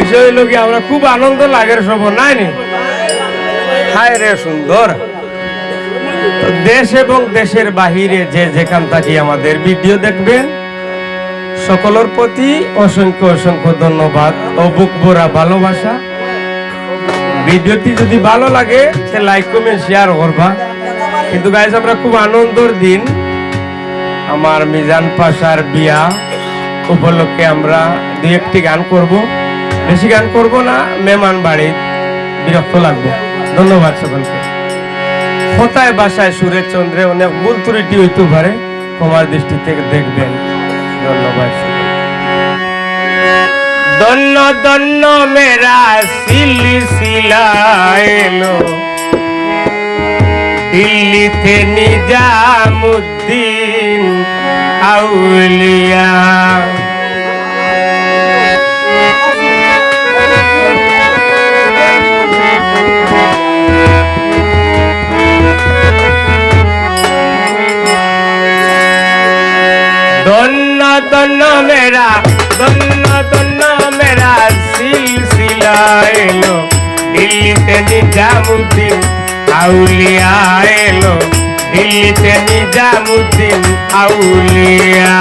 বিষয় হইল কি আমরা খুব আনন্দ লাগের সব নাই নি হায় রে সুন্দর। দেশ এবং দেশের বাহিরে যে যেখান থাকি আমাদের ভিডিও দেখবেন সকলের প্রতি অসংখ্য অসংখ্য ধন্যবাদ ও বুক ভরা ভালোবাসা। ভিডিওটি যদি ভালো লাগে সে লাইক কমেন্ট শেয়ার করবা। কিন্তু গাইস আমরা খুব আনন্দের দিন, আমার মিজান পাশার বিয়া উপলক্ষে আমরা দুই একটি গান করব, বেশি গান করব না, মেহমান বাড়ি বিরক্ত লাগবে। ধন্যবাদ সকলকে। কথায় বাসায় সুরে চন্দ্রে অনেক ভুল ত্রুটি হইতে পারে, ক্ষমার দৃষ্টি থেকে দেখবেন। ধন্যবাদ। দন্ন দন্ন মেরা সিলসিলা এলো দিল্লিতে নিজামুদ্দিন আউলিয়া। দন্ন দন্ন মেরা সিলসিলা এলো দিল্লিতে নিজামুদ্দিন আউলিয়া এলো দিল্লিতে নিজামুদ্দিন আউলিয়া।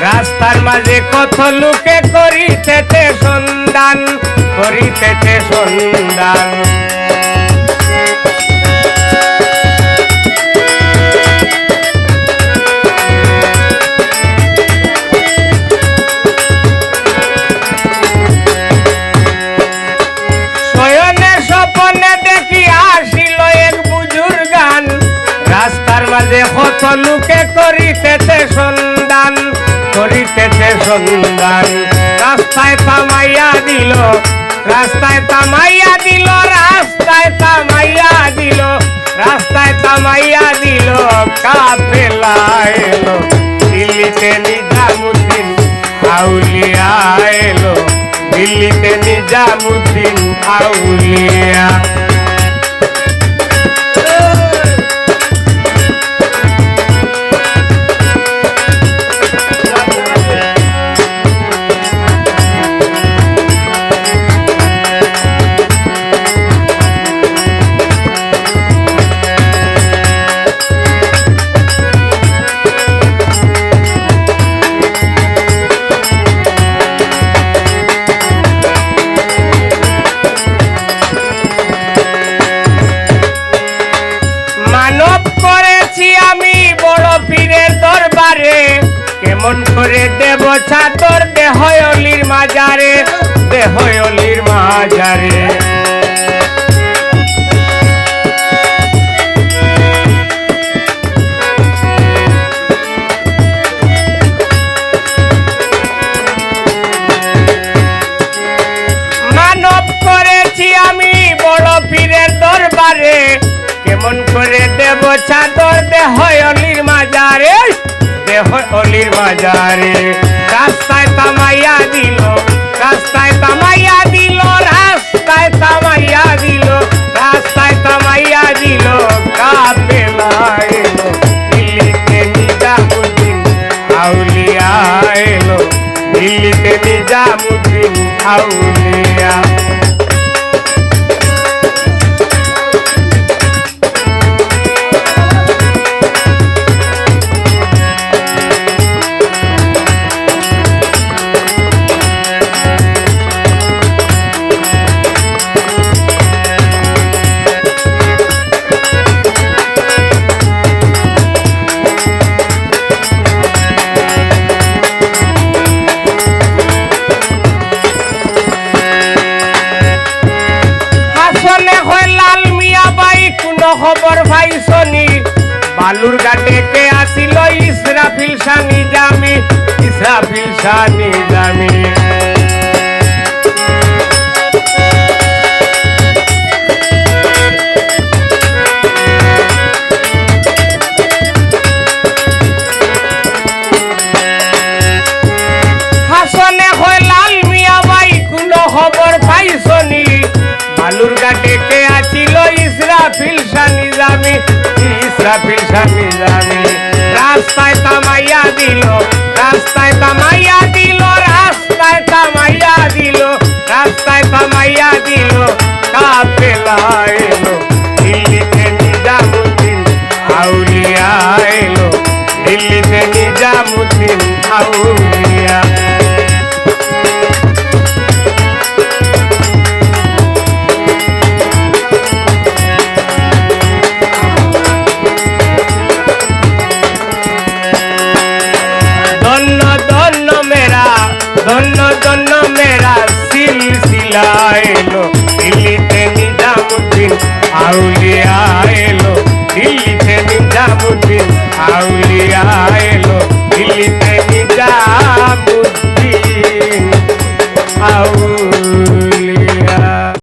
রাস্তার মাঝে কত লোকে করিতেছে সন্ধান, করিতেছে সন্ধান। শয়নে স্বপনে দেখি আসিল এক বুজুর্গান, রাস্তার মাঝে কত লোকে করিতেছে সন্ধান, করিতেছে সন্ধান। রাস্তায় থামাইয়া দিল, রাস্তায় থামাইয়া দিল, রাস্তায় থামাইয়া দিল, রাস্তায় থামাইয়া দিল কাফেলা এলো দিল্লিতে নিজামুদ্দিন আউলিয়া এলো দিল্লিতে নিজামুদ্দিন আউলিয়া। কেমন করে দেব চাদর দেহয়লির মাজারে, দেহয়লির মাজারে। মানব করেছি আমি বড় পীরের দরবারে, কেমন করে দেব চাদর দেহয়লির মাজারে, দেহয়লির মাজারে। রাস্তায় থামাইয়া দিল, রাস্তায় থামাইয়া দিল, রাস্তায় থামাইয়া দিল, রাস্তায় থামাইয়া দিল কাফেলা এলো দিল্লিতে নিজামুদ্দিন আউলিয়া এলো দিল্লিতে নিজামুদ্দিন আউলিয়া। বালুর ঘাটে কে আসিল ইসরাফিল শাহ নিজামী, ইসরাফিল শাহ নিজামী। বালুর ঘাটে কে আছিল ইসরাফিল শাহ নিজামী, ইসরাফিল শাহ নিজামী। রাস্তায় তামাইয়া দিল, রাস্তায় তামাইয়া দিল, রাস্তায় তামাইয়া দিল, রাস্তায় তামাইয়া দিল, কাফেলা এলো দিল্লিতে নিজামুদ্দিন আউলিয়া এলো, দিল্লিতে নিজামুদ্দিন আউলিয়া। ধন্য ধন্য মেরা সিলসিলা এলো দিল্লিতে নিজামুদ্দিন আউলিয়া।